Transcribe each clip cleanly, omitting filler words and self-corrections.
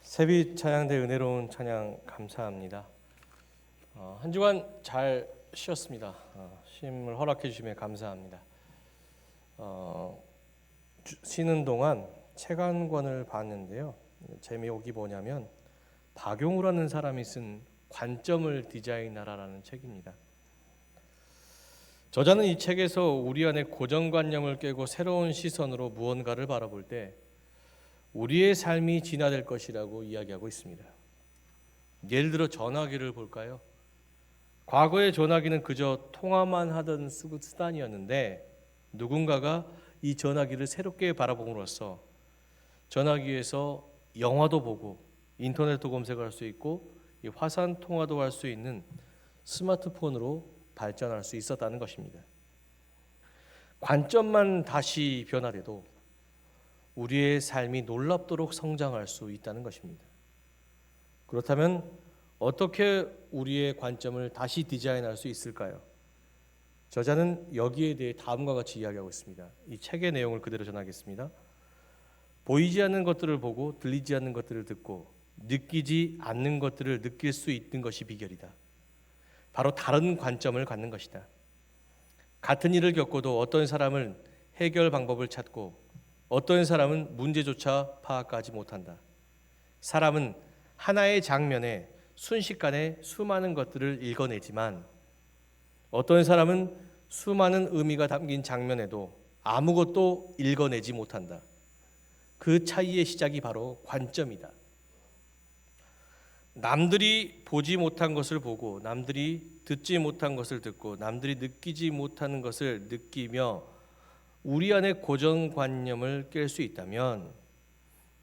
세빛 찬양대 은혜로운 찬양 감사합니다. 한 주간 잘 쉬었습니다. 쉼을 허락해 주심에 감사합니다. 쉬는 동안 책 한 권을 봤는데요. 제목이 뭐냐면 박용우라는 사람이 쓴 관점을 디자인하라라는 책입니다. 저자는 이 책에서 우리 안에 고정관념을 깨고 새로운 시선으로 무언가를 바라볼 때 우리의 삶이 진화될 것이라고 이야기하고 있습니다. 예를 들어 전화기를 볼까요? 과거의 전화기는 그저 통화만 하던 수단이었는데 누군가가 이 전화기를 새롭게 바라봄으로써 전화기에서 영화도 보고 인터넷도 검색할 수 있고 화상 통화도 할 수 있는 스마트폰으로 발전할 수 있었다는 것입니다. 관점만 다시 변화돼도 우리의 삶이 놀랍도록 성장할 수 있다는 것입니다. 그렇다면 어떻게 우리의 관점을 다시 디자인할 수 있을까요? 저자는 여기에 대해 다음과 같이 이야기하고 있습니다. 이 책의 내용을 그대로 전하겠습니다. 보이지 않는 것들을 보고 들리지 않는 것들을 듣고 느끼지 않는 것들을 느낄 수 있는 것이 비결이다. 바로 다른 관점을 갖는 것이다. 같은 일을 겪고도 어떤 사람은 해결 방법을 찾고 어떤 사람은 문제조차 파악하지 못한다. 사람은 하나의 장면에 순식간에 수많은 것들을 읽어내지만 어떤 사람은 수많은 의미가 담긴 장면에도 아무것도 읽어내지 못한다. 그 차이의 시작이 바로 관점이다. 남들이 보지 못한 것을 보고 남들이 듣지 못한 것을 듣고 남들이 느끼지 못하는 것을 느끼며 우리 안에 고정관념을 깰 수 있다면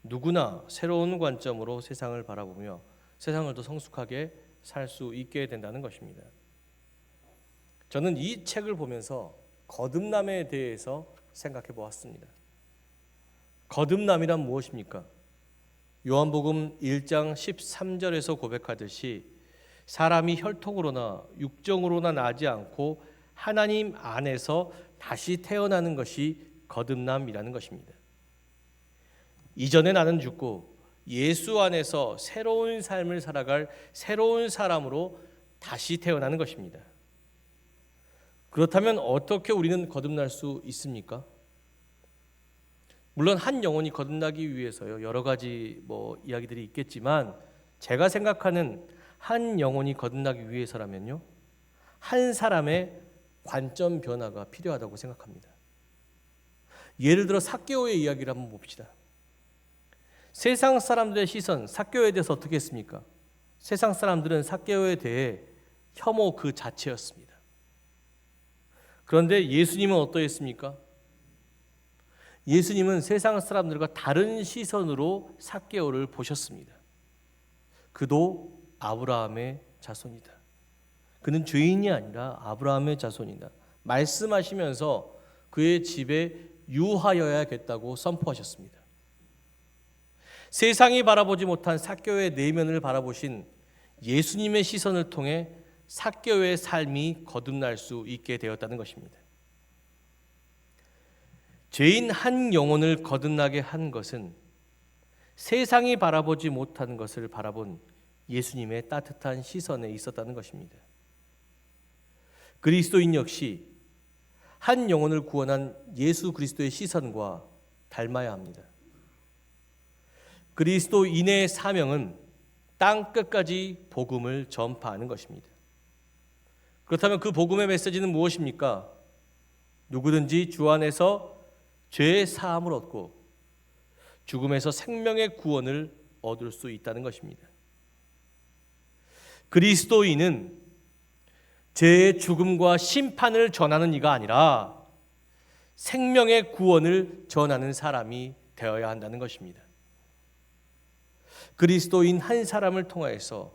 누구나 새로운 관점으로 세상을 바라보며 세상을 더 성숙하게 살 수 있게 된다는 것입니다. 저는 이 책을 보면서 거듭남에 대해서 생각해 보았습니다. 거듭남이란 무엇입니까? 요한복음 1장 13절에서 고백하듯이 사람이 혈통으로나 육정으로나 나지 않고 하나님 안에서 다시 태어나는 것이 거듭남이라는 것입니다. 이전에 나는 죽고 예수 안에서 새로운 삶을 살아갈 새로운 사람으로 다시 태어나는 것입니다. 그렇다면 어떻게 우리는 거듭날 수 있습니까? 물론 한 영혼이 거듭나기 위해서요 여러 가지 이야기들이 있겠지만 제가 생각하는 한 영혼이 거듭나기 위해서라면요 한 사람의 관점 변화가 필요하다고 생각합니다. 예를 들어 삭개오의 이야기를 한번 봅시다. 세상 사람들의 시선, 삭개오에 대해서 어떻게 했습니까? 세상 사람들은 삭개오에 대해 혐오 그 자체였습니다. 그런데 예수님은 어떠했습니까? 예수님은 세상 사람들과 다른 시선으로 삭개오를 보셨습니다. 그도 아브라함의 자손이다. 그는 죄인이 아니라 아브라함의 자손이다. 말씀하시면서 그의 집에 유하여야겠다고 선포하셨습니다. 세상이 바라보지 못한 삭개오의 내면을 바라보신 예수님의 시선을 통해 삭개오의 삶이 거듭날 수 있게 되었다는 것입니다. 죄인 한 영혼을 거듭나게 한 것은 세상이 바라보지 못한 것을 바라본 예수님의 따뜻한 시선에 있었다는 것입니다. 그리스도인 역시 한 영혼을 구원한 예수 그리스도의 시선과 닮아야 합니다. 그리스도인의 사명은 땅 끝까지 복음을 전파하는 것입니다. 그렇다면 그 복음의 메시지는 무엇입니까? 누구든지 주 안에서 죄의 사함을 얻고 죽음에서 생명의 구원을 얻을 수 있다는 것입니다. 그리스도인은 죄의 죽음과 심판을 전하는 이가 아니라 생명의 구원을 전하는 사람이 되어야 한다는 것입니다. 그리스도인 한 사람을 통하여서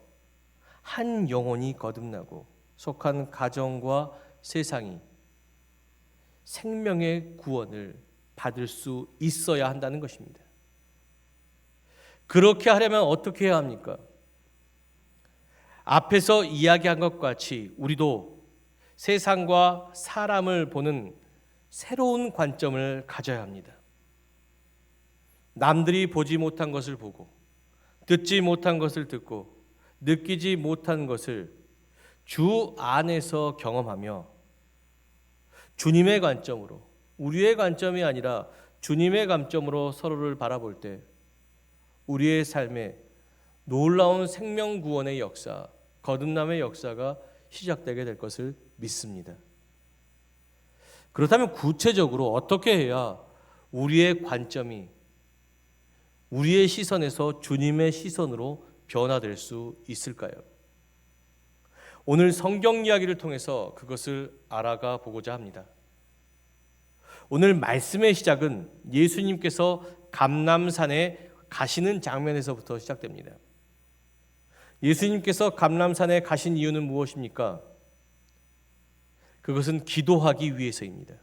한 영혼이 거듭나고 속한 가정과 세상이 생명의 구원을 받을 수 있어야 한다는 것입니다. 그렇게 하려면 어떻게 해야 합니까? 앞에서 이야기한 것 같이 우리도 세상과 사람을 보는 새로운 관점을 가져야 합니다. 남들이 보지 못한 것을 보고 듣지 못한 것을 듣고 느끼지 못한 것을 주 안에서 경험하며 주님의 관점으로, 우리의 관점이 아니라 주님의 관점으로 서로를 바라볼 때 우리의 삶에 놀라운 생명 구원의 역사, 거듭남의 역사가 시작되게 될 것을 믿습니다. 그렇다면 구체적으로 어떻게 해야 우리의 관점이 우리의 시선에서 주님의 시선으로 변화될 수 있을까요? 오늘 성경 이야기를 통해서 그것을 알아가 보고자 합니다. 오늘 말씀의 시작은 예수님께서 감람산에 가시는 장면에서부터 시작됩니다. 예수님께서 감람산에 가신 이유는 무엇입니까? 그것은 기도하기 위해서입니다.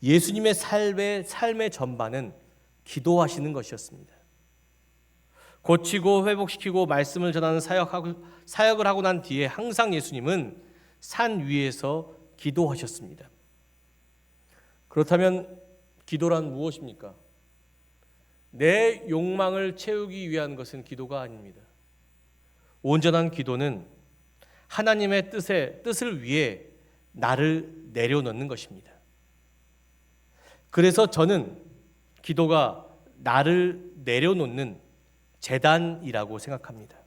예수님의 삶의 전반은 기도하시는 것이었습니다. 고치고 회복시키고 말씀을 전하는 사역을 하고 난 뒤에 항상 예수님은 산 위에서 기도하셨습니다. 그렇다면 기도란 무엇입니까? 내 욕망을 채우기 위한 것은 기도가 아닙니다. 온전한 기도는 하나님의 뜻을 위해 나를 내려놓는 것입니다. 그래서 저는 기도가 나를 내려놓는 제단이라고 생각합니다.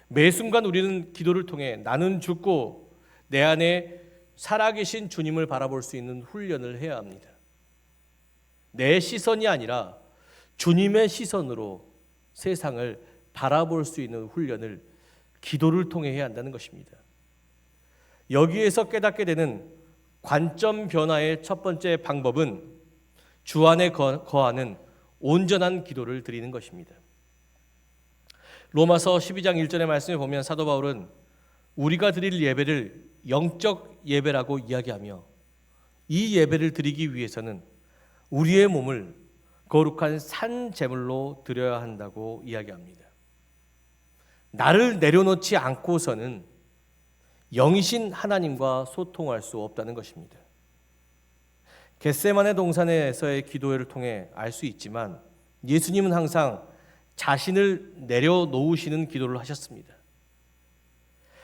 매 순간 우리는 기도를 통해 나는 죽고 내 안에 살아계신 주님을 바라볼 수 있는 훈련을 해야 합니다. 내 시선이 아니라 주님의 시선으로 세상을 바라볼 수 있는 훈련을 기도를 통해 해야 한다는 것입니다. 여기에서 깨닫게 되는 관점 변화의 첫 번째 방법은 주 안에 거하는 온전한 기도를 드리는 것입니다. 로마서 12장 1절의 말씀에 보면 사도 바울은 우리가 드릴 예배를 영적 예배라고 이야기하며 이 예배를 드리기 위해서는 우리의 몸을 거룩한 산 제물로 드려야 한다고 이야기합니다. 나를 내려놓지 않고서는 영이신 하나님과 소통할 수 없다는 것입니다. 겟세마네 동산에서의 기도회를 통해 알 수 있지만 예수님은 항상 자신을 내려놓으시는 기도를 하셨습니다.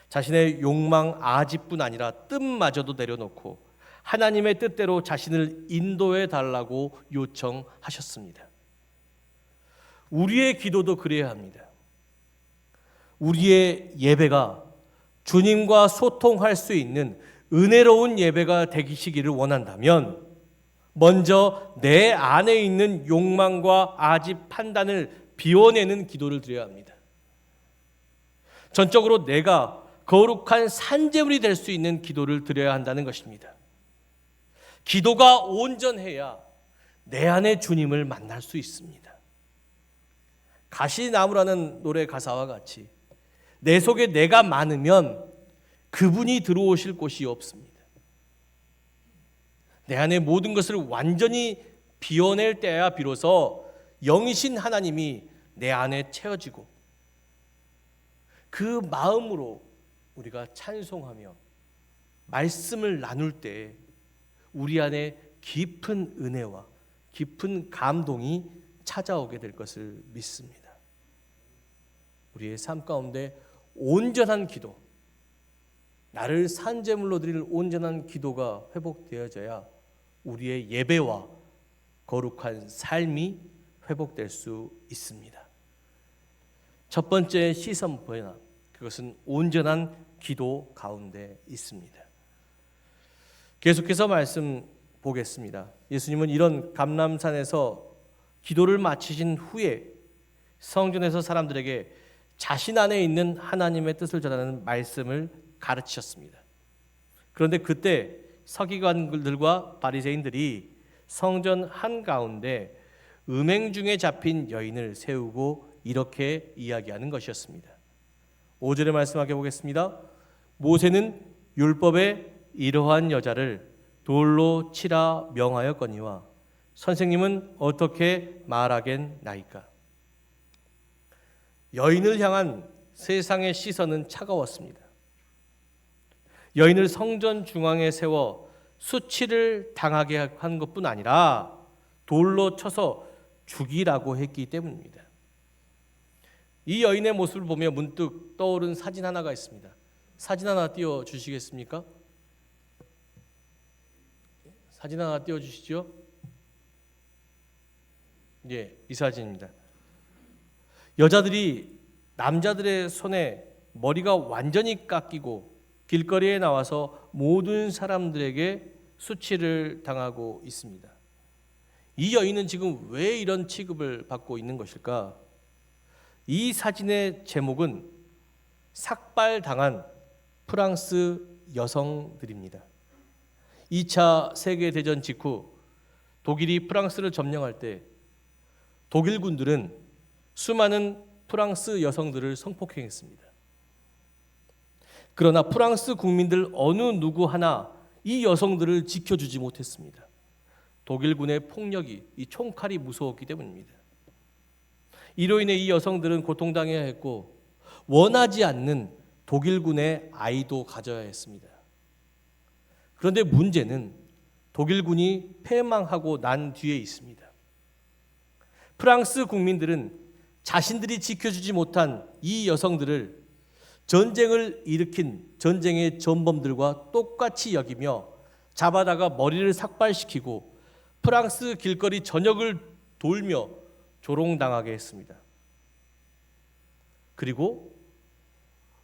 자신의 욕망, 아집뿐 아니라 뜻마저도 내려놓고 하나님의 뜻대로 자신을 인도해 달라고 요청하셨습니다. 우리의 기도도 그래야 합니다. 우리의 예배가 주님과 소통할 수 있는 은혜로운 예배가 되시기를 원한다면 먼저 내 안에 있는 욕망과 아집 판단을 비워내는 기도를 드려야 합니다. 전적으로 내가 거룩한 산제물이 될 수 있는 기도를 드려야 한다는 것입니다. 기도가 온전해야 내 안에 주님을 만날 수 있습니다. 가시나무라는 노래 가사와 같이 내 속에 내가 많으면 그분이 들어오실 곳이 없습니다. 내 안에 모든 것을 완전히 비워낼 때야 비로소 영이신 하나님이 내 안에 채워지고 그 마음으로 우리가 찬송하며 말씀을 나눌 때 우리 안에 깊은 은혜와 깊은 감동이 찾아오게 될 것을 믿습니다. 우리의 삶 가운데 온전한 기도, 나를 산제물로 드릴 온전한 기도가 회복되어져야 우리의 예배와 거룩한 삶이 회복될 수 있습니다. 첫 번째 시선 변화, 그것은 온전한 기도 가운데 있습니다. 계속해서 말씀 보겠습니다. 예수님은 이런 감람산에서 기도를 마치신 후에 성전에서 사람들에게 자신 안에 있는 하나님의 뜻을 전하는 말씀을 가르치셨습니다. 그런데 그때 서기관들과 바리새인들이 성전 한가운데 음행 중에 잡힌 여인을 세우고 이렇게 이야기하는 것이었습니다. 5절의 말씀하게 보겠습니다. 모세는 율법에 이러한 여자를 돌로 치라 명하였거니와 선생님은 어떻게 말하겠나이까. 여인을 향한 세상의 시선은 차가웠습니다. 여인을 성전 중앙에 세워 수치를 당하게 한 것뿐 아니라 돌로 쳐서 죽이라고 했기 때문입니다. 이 여인의 모습을 보며 문득 떠오른 사진 하나가 있습니다. 사진 하나 띄워 주시겠습니까? 사진 하나 띄워 주시죠. 예, 이 사진입니다. 여자들이 남자들의 손에 머리가 완전히 깎이고 길거리에 나와서 모든 사람들에게 수치를 당하고 있습니다. 이 여인은 지금 왜 이런 취급을 받고 있는 것일까? 이 사진의 제목은 삭발당한 프랑스 여성들입니다. 2차 세계대전 직후 독일이 프랑스를 점령할 때 독일 군들은 수많은 프랑스 여성들을 성폭행했습니다. 그러나 프랑스 국민들 어느 누구 하나 이 여성들을 지켜주지 못했습니다. 독일군의 폭력이, 이 총칼이 무서웠기 때문입니다. 이로 인해 이 여성들은 고통당해야 했고 원하지 않는 독일군의 아이도 가져야 했습니다. 그런데 문제는 독일군이 패망하고 난 뒤에 있습니다. 프랑스 국민들은 자신들이 지켜주지 못한 이 여성들을 전쟁을 일으킨 전쟁의 전범들과 똑같이 여기며 잡아다가 머리를 삭발시키고 프랑스 길거리 전역을 돌며 조롱당하게 했습니다. 그리고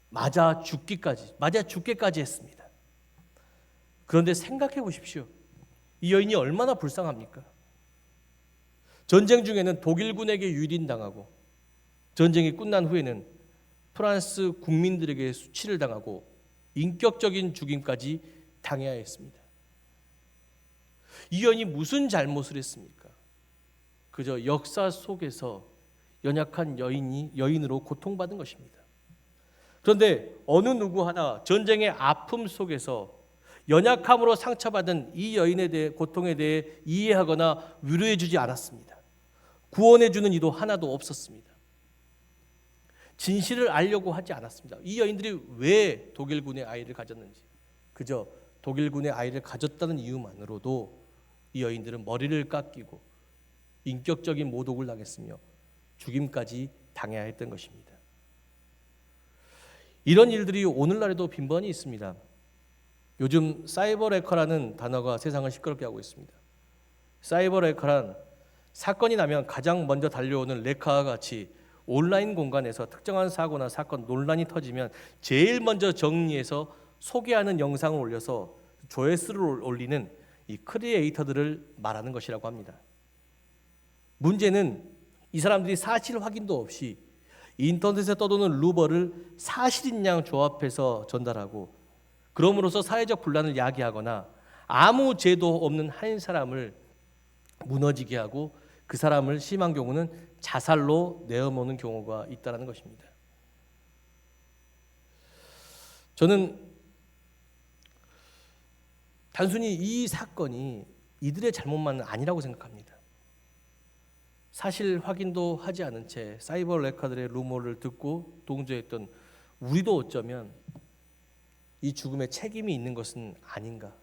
맞아 죽기까지 했습니다. 그런데 생각해 보십시오. 이 여인이 얼마나 불쌍합니까? 전쟁 중에는 독일군에게 유린당하고 전쟁이 끝난 후에는 프랑스 국민들에게 수치를 당하고 인격적인 죽임까지 당해야 했습니다. 이 여인이 무슨 잘못을 했습니까? 그저 역사 속에서 연약한 여인으로 고통받은 것입니다. 그런데 어느 누구 하나 전쟁의 아픔 속에서 연약함으로 상처받은 이 여인에 대해 고통에 대해 이해하거나 위로해 주지 않았습니다. 구원해 주는 이도 하나도 없었습니다. 진실을 알려고 하지 않았습니다. 이 여인들이 왜 독일군의 아이를 가졌는지, 그저 독일군의 아이를 가졌다는 이유만으로도 이 여인들은 머리를 깎이고 인격적인 모독을 당했으며 죽임까지 당해야 했던 것입니다. 이런 일들이 오늘날에도 빈번히 있습니다. 요즘 사이버 해커라는 단어가 세상을 시끄럽게 하고 있습니다. 사이버 해커란 사건이 나면 가장 먼저 달려오는 레카와 같이 온라인 공간에서 특정한 사고나 사건, 논란이 터지면 제일 먼저 정리해서 소개하는 영상을 올려서 조회수를 올리는 이 크리에이터들을 말하는 것이라고 합니다. 문제는 이 사람들이 사실 확인도 없이 인터넷에 떠도는 루머를 사실인 양 조합해서 전달하고 그럼으로써 사회적 분란을 야기하거나 아무 죄도 없는 한 사람을 무너지게 하고 그 사람을 심한 경우는 자살로 내어모는 경우가 있다는 것입니다. 저는 단순히 이 사건이 이들의 잘못만은 아니라고 생각합니다. 사실 확인도 하지 않은 채 사이버 레카들의 루머를 듣고 동조했던 우리도 어쩌면 이 죽음에 책임이 있는 것은 아닌가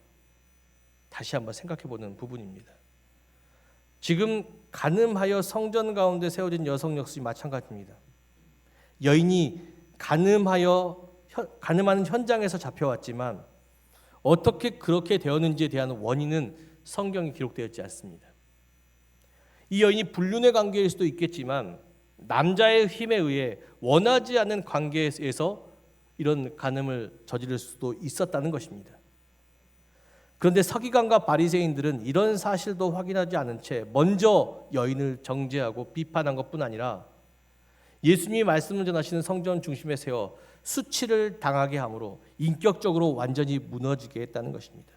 다시 한번 생각해보는 부분입니다. 지금 간음하여 성전 가운데 세워진 여성 역시 마찬가지입니다. 여인이 간음하는 현장에서 잡혀왔지만 어떻게 그렇게 되었는지에 대한 원인은 성경에 기록되었지 않습니다. 이 여인이 불륜의 관계일 수도 있겠지만 남자의 힘에 의해 원하지 않는 관계에서 이런 간음을 저지를 수도 있었다는 것입니다. 그런데 서기관과 바리새인들은 이런 사실도 확인하지 않은 채 먼저 여인을 정죄하고 비판한 것뿐 아니라 예수님이 말씀을 전하시는 성전 중심에 세워 수치를 당하게 함으로 인격적으로 완전히 무너지게 했다는 것입니다.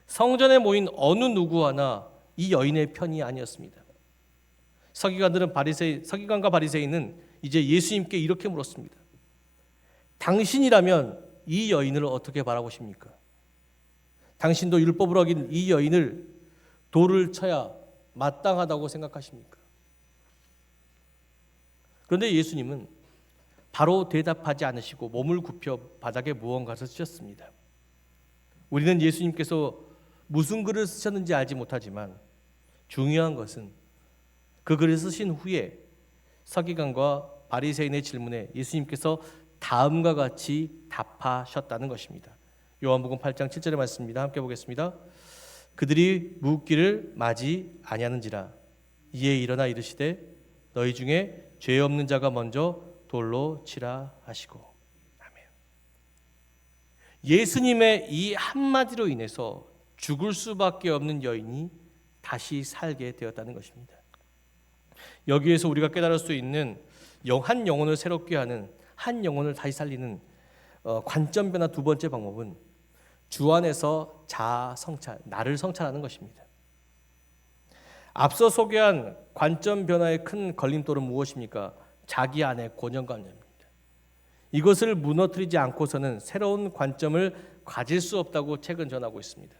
성전에 모인 어느 누구 하나 이 여인의 편이 아니었습니다. 서기관과 바리새인은 이제 예수님께 이렇게 물었습니다. 당신이라면 이 여인을 어떻게 바라보십니까? 당신도 율법을 어긴 이 여인을 돌을 쳐야 마땅하다고 생각하십니까? 그런데 예수님은 바로 대답하지 않으시고 몸을 굽혀 바닥에 무언가를 쓰셨습니다. 우리는 예수님께서 무슨 글을 쓰셨는지 알지 못하지만 중요한 것은 그 글을 쓰신 후에 서기관과 바리새인의 질문에 예수님께서 다음과 같이 답하셨다는 것입니다. 요한복음 8장 7절의 말씀입니다. 함께 보겠습니다. 그들이 묻기를 마지 아니하는지라. 이에 일어나 이르시되 너희 중에 죄 없는 자가 먼저 돌로 치라 하시고. 아멘. 예수님의 이 한마디로 인해서 죽을 수밖에 없는 여인이 다시 살게 되었다는 것입니다. 여기에서 우리가 깨달을 수 있는 한 영혼을 새롭게 하는, 한 영혼을 다시 살리는 관점 변화 두 번째 방법은 주 안에서 자아 성찰, 나를 성찰하는 것입니다. 앞서 소개한 관점 변화의 큰 걸림돌은 무엇입니까? 자기 안의 고정관념입니다. 이것을 무너뜨리지 않고서는 새로운 관점을 가질 수 없다고 책은 전하고 있습니다.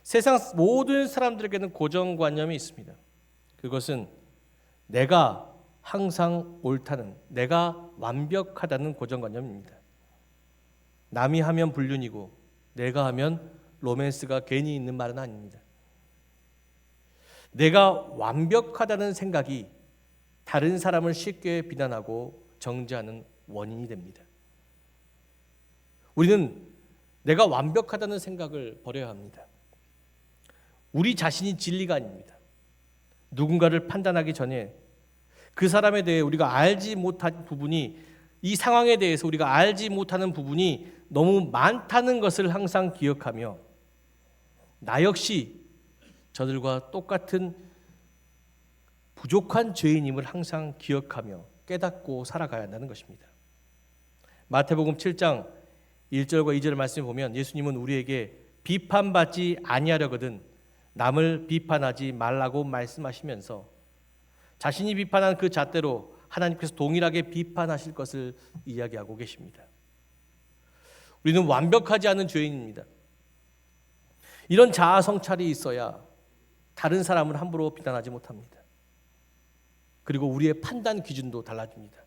세상 모든 사람들에게는 고정관념이 있습니다. 그것은 내가 항상 옳다는, 내가 완벽하다는 고정관념입니다. 남이 하면 불륜이고 내가 하면 로맨스가 괜히 있는 말은 아닙니다. 내가 완벽하다는 생각이 다른 사람을 쉽게 비난하고 정죄하는 원인이 됩니다. 우리는 내가 완벽하다는 생각을 버려야 합니다. 우리 자신이 진리가 아닙니다. 누군가를 판단하기 전에 그 사람에 대해 우리가 알지 못한 부분이, 이 상황에 대해서 우리가 알지 못하는 부분이 너무 많다는 것을 항상 기억하며 나 역시 저들과 똑같은 부족한 죄인임을 항상 기억하며 깨닫고 살아가야 한다는 것입니다. 마태복음 7장 1절과 2절의 말씀을 보면 예수님은 우리에게 비판받지 아니하려거든 남을 비판하지 말라고 말씀하시면서 자신이 비판한 그 잣대로 하나님께서 동일하게 비판하실 것을 이야기하고 계십니다. 우리는 완벽하지 않은 죄인입니다. 이런 자아 성찰이 있어야 다른 사람을 함부로 비난하지 못합니다. 그리고 우리의 판단 기준도 달라집니다.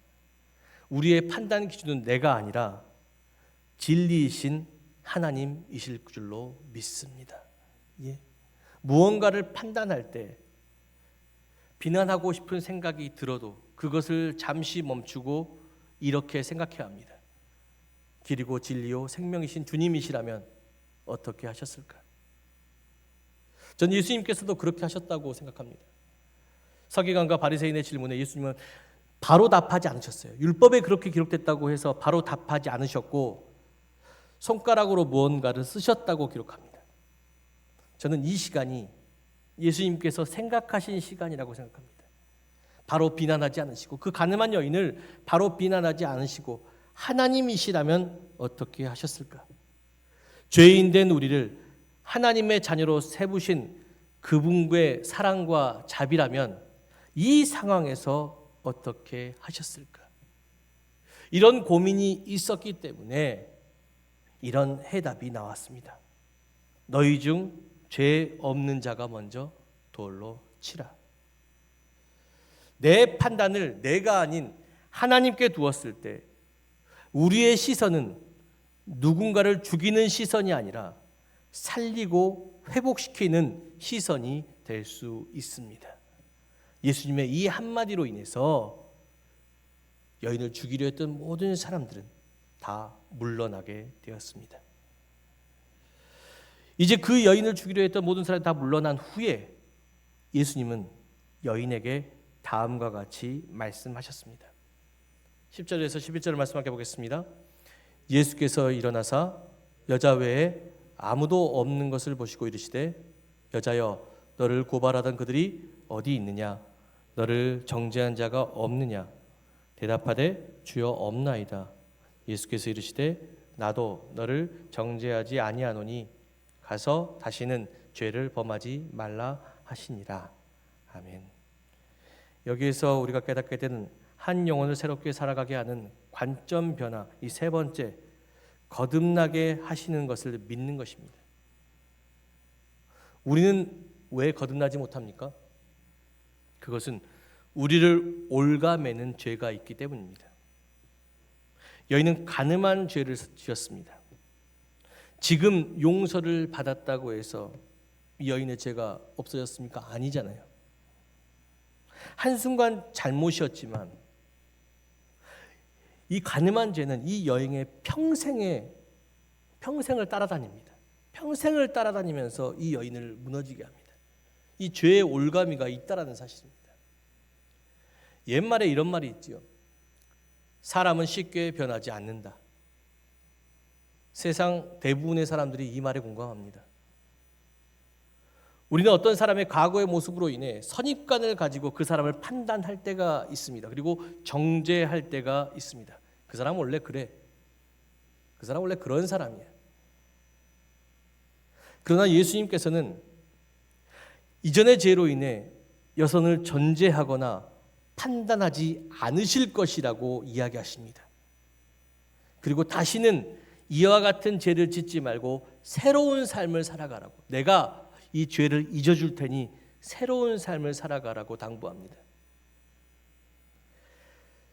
우리의 판단 기준은 내가 아니라 진리이신 하나님이실 줄로 믿습니다. 예. 무언가를 판단할 때 비난하고 싶은 생각이 들어도 그것을 잠시 멈추고 이렇게 생각해야 합니다. 길이고 진리요 생명이신 주님이시라면 어떻게 하셨을까? 전 예수님께서도 그렇게 하셨다고 생각합니다. 서기관과 바리새인의 질문에 예수님은 바로 답하지 않으셨어요. 율법에 그렇게 기록됐다고 해서 바로 답하지 않으셨고 손가락으로 무언가를 쓰셨다고 기록합니다. 저는 이 시간이 예수님께서 생각하신 시간이라고 생각합니다. 바로 비난하지 않으시고 그 가늠한 여인을 바로 비난하지 않으시고 하나님이시라면 어떻게 하셨을까? 죄인 된 우리를 하나님의 자녀로 세우신 그분의 사랑과 자비라면 이 상황에서 어떻게 하셨을까? 이런 고민이 있었기 때문에 이런 해답이 나왔습니다. 너희 중 죄 없는 자가 먼저 돌로 치라. 내 판단을 내가 아닌 하나님께 두었을 때 우리의 시선은 누군가를 죽이는 시선이 아니라 살리고 회복시키는 시선이 될 수 있습니다. 예수님의 이 한마디로 인해서 여인을 죽이려 했던 모든 사람들은 다 물러나게 되었습니다. 이제 그 여인을 죽이려 했던 모든 사람이 다 물러난 후에 예수님은 여인에게 다음과 같이 말씀하셨습니다. 10절에서 11절을 말씀하게 보겠습니다. 예수께서 일어나사 여자 외에 아무도 없는 것을 보시고 이르시되 여자여 너를 고발하던 그들이 어디 있느냐? 너를 정죄한 자가 없느냐? 대답하되 주여 없나이다. 예수께서 이르시되 나도 너를 정죄하지 아니하노니 가서 다시는 죄를 범하지 말라 하시니라. 아멘. 여기에서 우리가 깨닫게 되는 한 영혼을 새롭게 살아가게 하는 관점 변화, 이 세 번째, 거듭나게 하시는 것을 믿는 것입니다. 우리는 왜 거듭나지 못합니까? 그것은 우리를 올가매는 죄가 있기 때문입니다. 여인은 가늠한 죄를 지었습니다. 지금 용서를 받았다고 해서 이 여인의 죄가 없어졌습니까? 아니잖아요. 한순간 잘못이었지만 이 간음한 죄는 이 여인의 평생을 따라다닙니다. 평생을 따라다니면서 이 여인을 무너지게 합니다. 이 죄의 올가미가 있다라는 사실입니다. 옛말에 이런 말이 있지요. 사람은 쉽게 변하지 않는다. 세상 대부분의 사람들이 이 말에 공감합니다. 우리는 어떤 사람의 과거의 모습으로 인해 선입관을 가지고 그 사람을 판단할 때가 있습니다. 그리고 정죄할 때가 있습니다. 그 사람은 원래 그래. 그 사람은 원래 그런 사람이야. 그러나 예수님께서는 이전의 죄로 인해 여성을 전제하거나 판단하지 않으실 것이라고 이야기하십니다. 그리고 다시는 이와 같은 죄를 짓지 말고 새로운 삶을 살아가라고, 내가 이 죄를 잊어줄 테니 새로운 삶을 살아가라고 당부합니다.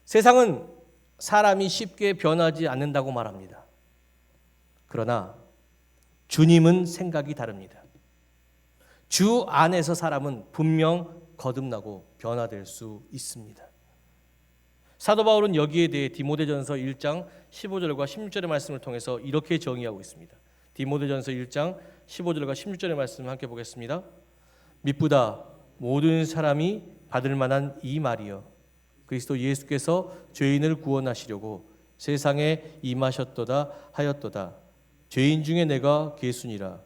세상은 사람이 쉽게 변하지 않는다고 말합니다. 그러나 주님은 생각이 다릅니다. 주 안에서 사람은 분명 거듭나고 변화될 수 있습니다. 사도 바울은 여기에 대해 디모데전서 1장 15절과 16절의 말씀을 통해서 이렇게 정의하고 있습니다. 디모데전서 1장 15절과 16절의 말씀 함께 보겠습니다. 미쁘다 모든 사람이 받을 만한 이 말이여, 그리스도 예수께서 죄인을 구원하시려고 세상에 임하셨도다 하였도다. 죄인 중에 내가 괴순이라.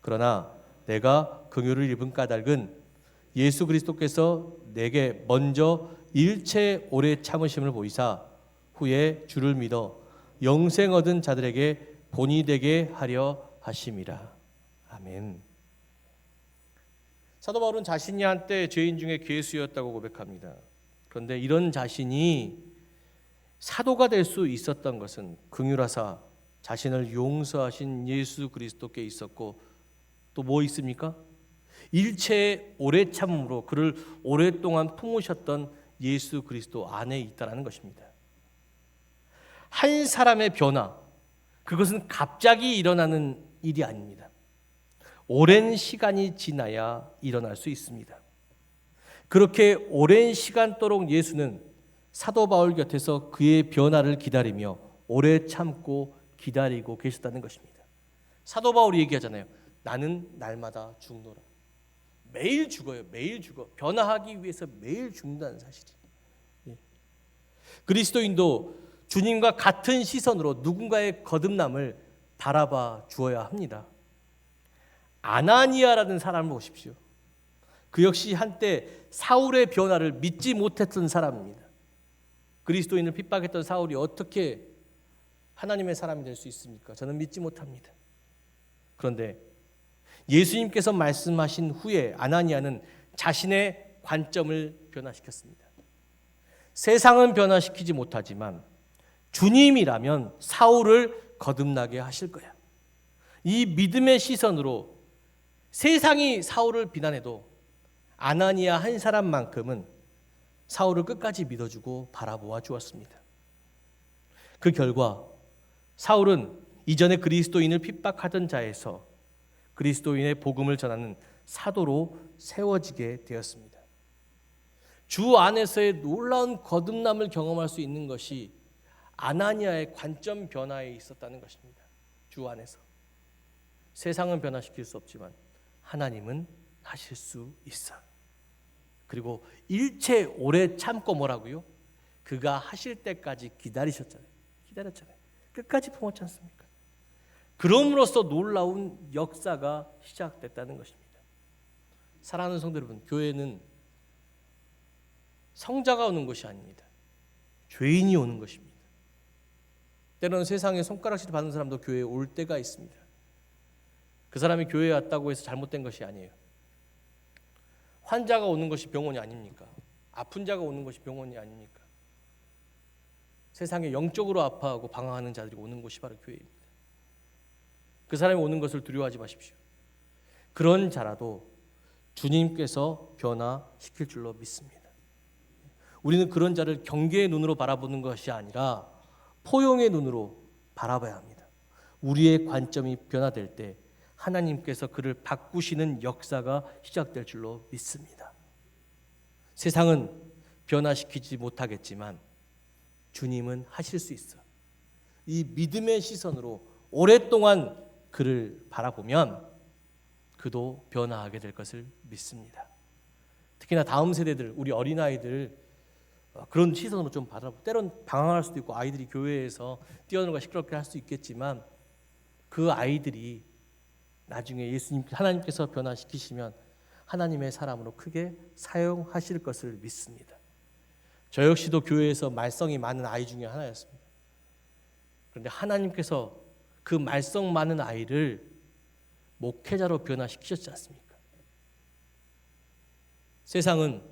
그러나 내가 긍휼을 입은 까닭은 예수 그리스도께서 내게 먼저 일체 오래 참으심을 보이사 후에 주를 믿어 영생 얻은 자들에게 본이 되게 하려 하심이라. 아멘. 사도 바울은 자신이 한때 죄인 중에 괴수였다고 고백합니다. 그런데 이런 자신이 사도가 될 수 있었던 것은 긍휼하사 자신을 용서하신 예수 그리스도께 있었고, 또 뭐 있습니까? 일체의 오래 참음으로 그를 오랫동안 품으셨던 예수 그리스도 안에 있다라는 것입니다. 한 사람의 변화, 그것은 갑자기 일어나는 일이 아닙니다. 오랜 시간이 지나야 일어날 수 있습니다. 그렇게 오랜 시간도록 예수는 사도 바울 곁에서 그의 변화를 기다리며 오래 참고 기다리고 계셨다는 것입니다. 사도 바울이 얘기하잖아요. 나는 날마다 죽노라. 매일 죽어요. 매일 죽어. 변화하기 위해서 매일 죽는다는 사실이. 그리스도인도 주님과 같은 시선으로 누군가의 거듭남을 바라봐 주어야 합니다. 아나니아라는 사람을 보십시오. 그 역시 한때 사울의 변화를 믿지 못했던 사람입니다. 그리스도인을 핍박했던 사울이 어떻게 하나님의 사람이 될 수 있습니까? 저는 믿지 못합니다. 그런데 예수님께서 말씀하신 후에 아나니아는 자신의 관점을 변화시켰습니다. 세상은 변화시키지 못하지만 주님이라면 사울을 거듭나게 하실 거야. 이 믿음의 시선으로 세상이 사울을 비난해도 아나니아 한 사람만큼은 사울을 끝까지 믿어주고 바라보아 주었습니다. 그 결과 사울은 이전에 그리스도인을 핍박하던 자에서 그리스도인의 복음을 전하는 사도로 세워지게 되었습니다. 주 안에서의 놀라운 거듭남을 경험할 수 있는 것이 아나니아의 관점 변화에 있었다는 것입니다. 주 안에서. 세상은 변화시킬 수 없지만 하나님은 하실 수 있어. 그리고 일체 오래 참고 뭐라고요? 그가 하실 때까지 기다리셨잖아요. 기다렸잖아요. 끝까지 품었지 않습니까? 그럼으로써 놀라운 역사가 시작됐다는 것입니다. 사랑하는 성도 여러분, 교회는 성자가 오는 것이 아닙니다. 죄인이 오는 것입니다. 때로는 세상에 손가락질 받는 사람도 교회에 올 때가 있습니다. 그 사람이 교회에 왔다고 해서 잘못된 것이 아니에요. 환자가 오는 것이 병원이 아닙니까? 아픈 자가 오는 것이 병원이 아닙니까? 세상에 영적으로 아파하고 방황하는 자들이 오는 곳이 바로 교회입니다. 그 사람이 오는 것을 두려워하지 마십시오. 그런 자라도 주님께서 변화시킬 줄로 믿습니다. 우리는 그런 자를 경계의 눈으로 바라보는 것이 아니라 포용의 눈으로 바라봐야 합니다. 우리의 관점이 변화될 때 하나님께서 그를 바꾸시는 역사가 시작될 줄로 믿습니다. 세상은 변화시키지 못하겠지만 주님은 하실 수 있어. 이 믿음의 시선으로 오랫동안 그를 바라보면 그도 변화하게 될 것을 믿습니다. 특히나 다음 세대들, 우리 어린아이들 그런 시선으로 좀 바라보고, 때론 방황할 수도 있고 아이들이 교회에서 뛰어놀고 시끄럽게 할 수 있겠지만 그 아이들이 나중에 예수님, 하나님께서 변화시키시면 하나님의 사람으로 크게 사용하실 것을 믿습니다. 저 역시도 교회에서 말썽이 많은 아이 중에 하나였습니다. 그런데 하나님께서 그 말썽 많은 아이를 목회자로 변화시키셨지 않습니까? 세상은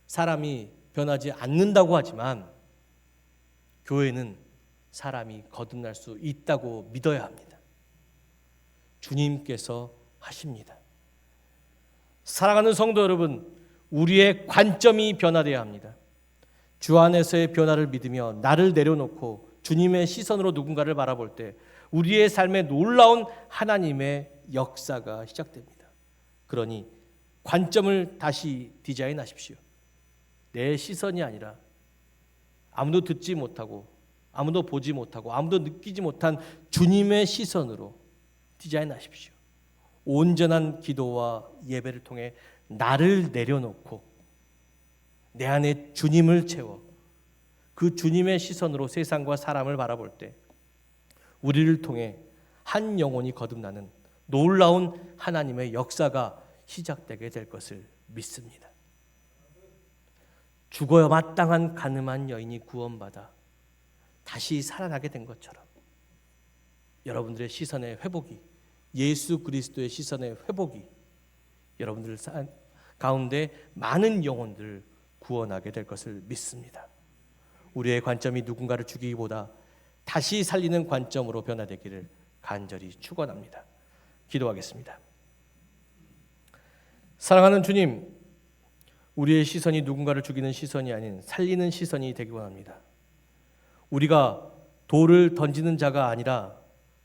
사람이 변하지 않는다고 하지만 교회는 사람이 거듭날 수 있다고 믿어야 합니다. 주님께서 하십니다. 사랑하는 성도 여러분, 우리의 관점이 변화되어야 합니다. 주 안에서의 변화를 믿으며 나를 내려놓고 주님의 시선으로 누군가를 바라볼 때 우리의 삶에 놀라운 하나님의 역사가 시작됩니다. 그러니 관점을 다시 디자인하십시오. 내 시선이 아니라 아무도 듣지 못하고 아무도 보지 못하고 아무도 느끼지 못한 주님의 시선으로 디자인하십시오. 온전한 기도와 예배를 통해 나를 내려놓고 내 안에 주님을 채워 그 주님의 시선으로 세상과 사람을 바라볼 때 우리를 통해 한 영혼이 거듭나는 놀라운 하나님의 역사가 시작되게 될 것을 믿습니다. 죽어야 마땅한 가늠한 여인이 구원받아 다시 살아나게 된 것처럼 여러분들의 시선의 회복이, 예수 그리스도의 시선의 회복이 여러분들 가운데 많은 영혼들을 구원하게 될 것을 믿습니다. 우리의 관점이 누군가를 죽이기보다 다시 살리는 관점으로 변화되기를 간절히 축원합니다. 기도하겠습니다. 사랑하는 주님, 우리의 시선이 누군가를 죽이는 시선이 아닌 살리는 시선이 되기 원합니다. 우리가 돌을 던지는 자가 아니라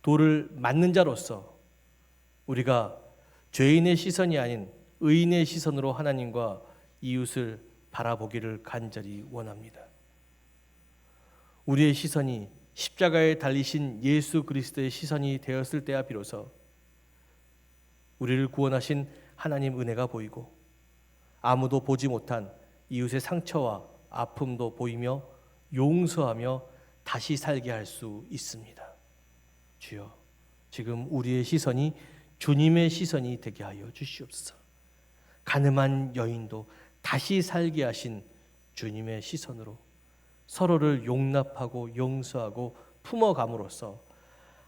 돌을 맞는 자로서 우리가 죄인의 시선이 아닌 의인의 시선으로 하나님과 이웃을 바라보기를 간절히 원합니다. 우리의 시선이 십자가에 달리신 예수 그리스도의 시선이 되었을 때야 비로소 우리를 구원하신 하나님 은혜가 보이고 아무도 보지 못한 이웃의 상처와 아픔도 보이며 용서하며 다시 살게 할 수 있습니다. 주여, 지금 우리의 시선이 주님의 시선이 되게 하여 주시옵소서. 가늠한 여인도 다시 살게 하신 주님의 시선으로 서로를 용납하고 용서하고 품어감으로써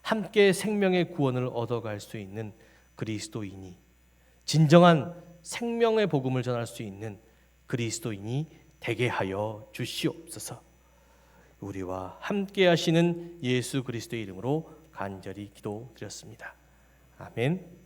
함께 생명의 구원을 얻어갈 수 있는 그리스도인이, 진정한 생명의 복음을 전할 수 있는 그리스도인이 되게 하여 주시옵소서. 우리와 함께 하시는 예수 그리스도의 이름으로 간절히 기도드렸습니다. 아멘.